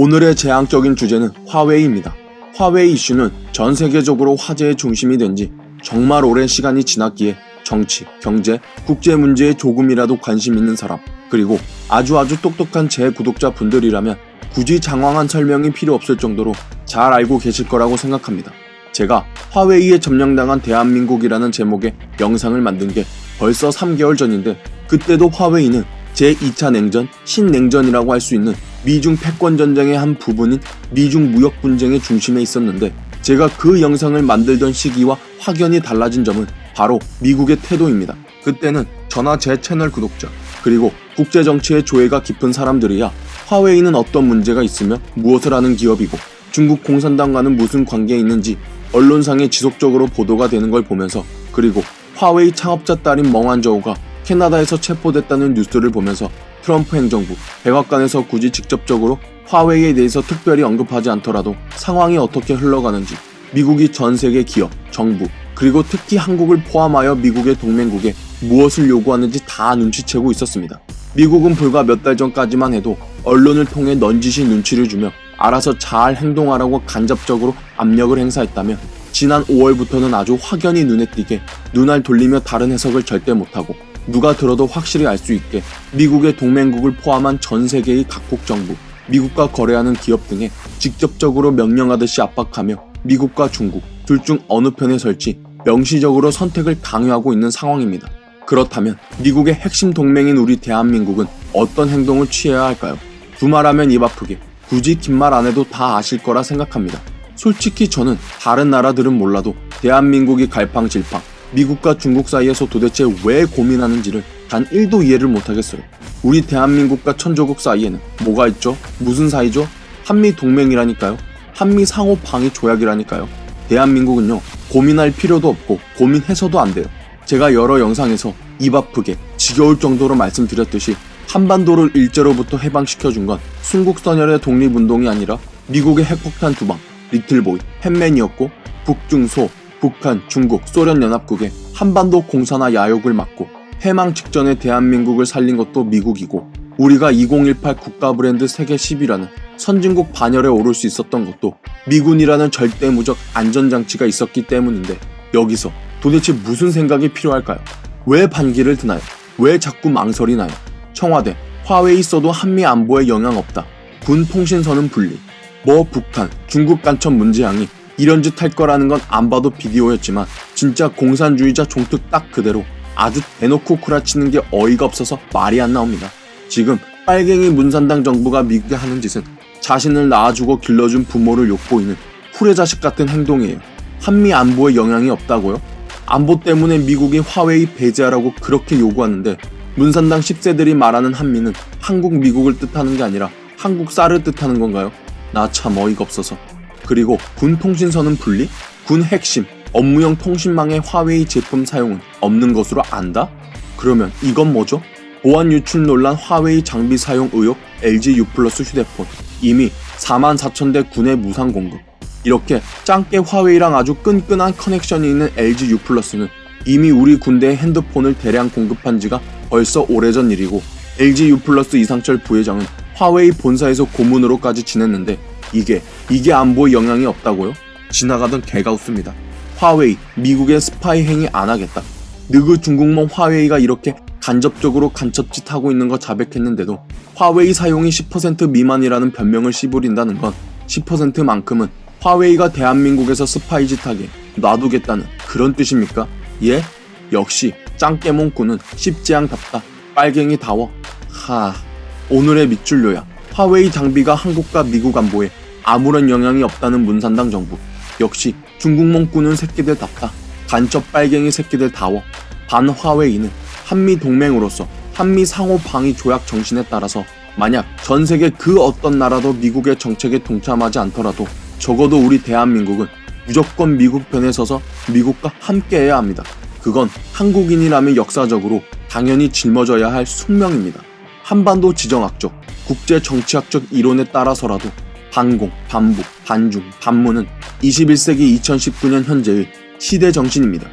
오늘의 재앙적인 주제는 화웨이입니다. 화웨이 이슈는 전 세계적으로 화제의 중심이 된 지 정말 오랜 시간이 지났기에 정치, 경제, 국제 문제에 조금이라도 관심 있는 사람, 그리고 아주 똑똑한 제 구독자분들이라면 굳이 장황한 설명이 필요 없을 정도로 잘 알고 계실 거라고 생각합니다. 제가 화웨이에 점령당한 대한민국이라는 제목의 영상을 만든 게 벌써 3개월 전인데, 그때도 화웨이는 제2차 냉전, 신냉전이라고 할 수 있는 미중 패권 전쟁의 한 부분인 미중 무역 분쟁의 중심에 있었는데, 제가 그 영상을 만들던 시기와 확연히 달라진 점은 바로 미국의 태도입니다. 그때는 저나 제 채널 구독자, 그리고 국제 정치의 조예가 깊은 사람들이야 화웨이는 어떤 문제가 있으며 무엇을 하는 기업이고 중국 공산당과는 무슨 관계에 있는지 언론상에 지속적으로 보도가 되는 걸 보면서, 그리고 화웨이 창업자 딸인 멍한저우가 캐나다에서 체포됐다는 뉴스를 보면서 트럼프 행정부, 백악관에서 굳이 직접적으로 화웨이에 대해서 특별히 언급하지 않더라도 상황이 어떻게 흘러가는지, 미국이 전 세계 기업, 정부, 그리고 특히 한국을 포함하여 미국의 동맹국에 무엇을 요구하는지 다 눈치채고 있었습니다. 미국은 불과 몇 달 전까지만 해도 언론을 통해 넌지시 눈치를 주며 알아서 잘 행동하라고 간접적으로 압력을 행사했다면, 지난 5월부터는 아주 확연히 눈에 띄게 눈알 돌리며 다른 해석을 절대 못하고 누가 들어도 확실히 알 수 있게 미국의 동맹국을 포함한 전 세계의 각국 정부, 미국과 거래하는 기업 등에 직접적으로 명령하듯이 압박하며 미국과 중국 둘 중 어느 편에 설지 명시적으로 선택을 강요하고 있는 상황입니다. 그렇다면 미국의 핵심 동맹인 우리 대한민국은 어떤 행동을 취해야 할까요? 두말하면 입 아프게 굳이 긴 말 안 해도 다 아실 거라 생각합니다. 솔직히 저는 다른 나라들은 몰라도 대한민국이 갈팡질팡 미국과 중국 사이에서 도대체 왜 고민하는지를 단 1도 이해를 못하겠어요. 우리 대한민국과 천조국 사이에는 뭐가 있죠? 무슨 사이죠? 한미 동맹이라니까요. 한미 상호 방위 조약이라니까요. 대한민국은요, 고민할 필요도 없고 고민해서도 안 돼요. 제가 여러 영상에서 입 아프게 지겨울 정도로 말씀드렸듯이 한반도를 일제로부터 해방시켜준 건 순국선열의 독립운동이 아니라 미국의 핵폭탄 2방, 리틀보이, 햇맨이었고, 북중소, 북한, 중국, 소련연합국의 한반도 공산화 야욕을 막고 해망 직전에 대한민국을 살린 것도 미국이고, 우리가 2018 국가 브랜드 세계 10위라는 선진국 반열에 오를 수 있었던 것도 미군이라는 절대무적 안전장치가 있었기 때문인데, 여기서 도대체 무슨 생각이 필요할까요? 왜 반기를 드나요? 왜 자꾸 망설이나요? 청와대, 화웨이 써도 한미 안보에 영향 없다. 군 통신선은 분리. 뭐 북한, 중국 간첩 문제양이 이런 짓 할 거라는 건 안 봐도 비디오였지만 진짜 공산주의자 종특 딱 그대로 아주 대놓고 구라치는 게 어이가 없어서 말이 안 나옵니다. 지금 빨갱이 문산당 정부가 미국에 하는 짓은 자신을 낳아주고 길러준 부모를 욕보이는 후레자식 같은 행동이에요. 한미 안보에 영향이 없다고요? 안보 때문에 미국이 화웨이 배제하라고 그렇게 요구하는데, 문산당 10세들이 말하는 한미는 한국 미국을 뜻하는 게 아니라 한국 쌀을 뜻하는 건가요? 나 참 어이가 없어서. 그리고 군 통신선은 분리? 군 핵심, 업무용 통신망의 화웨이 제품 사용은 없는 것으로 안다? 그러면 이건 뭐죠? 보안 유출 논란 화웨이 장비 사용 의혹 LG U+ 휴대폰, 이미 44,000대 군의 무상 공급. 이렇게 짱깨 화웨이랑 아주 끈끈한 커넥션이 있는 LG U+는 이미 우리 군대에 핸드폰을 대량 공급한 지가 벌써 오래전 일이고, LG U+ 이상철 부회장은 화웨이 본사에서 고문으로까지 지냈는데 이게 안보에 영향이 없다고요? 지나가던 개가 웃습니다. 화웨이, 미국의 스파이 행위 안 하겠다. 느그 중국몽 화웨이가 이렇게 간접적으로 간첩짓 하고 있는 거 자백했는데도 화웨이 사용이 10% 미만이라는 변명을 씨부린다는 건 10%만큼은 화웨이가 대한민국에서 스파이 짓 하게 놔두겠다는 그런 뜻입니까? 예? 역시 짱깨몽꾸는 십지양답다. 빨갱이다워. 오늘의 밑줄요야. 화웨이 장비가 한국과 미국 안보에 아무런 영향이 없다는 문산당 정부. 역시 중국몽꾸는 새끼들답다. 간첩 빨갱이 새끼들다워. 반 화웨이는 한미 동맹으로서 한미 상호 방위 조약 정신에 따라서 만약 전 세계 그 어떤 나라도 미국의 정책에 동참하지 않더라도 적어도 우리 대한민국은 무조건 미국 편에 서서 미국과 함께해야 합니다. 그건 한국인이라면 역사적으로 당연히 짊어져야 할 숙명입니다. 한반도 지정학적, 국제 정치학적 이론에 따라서라도 반공, 반북, 반중, 반문은 21세기 2019년 현재의 시대 정신입니다.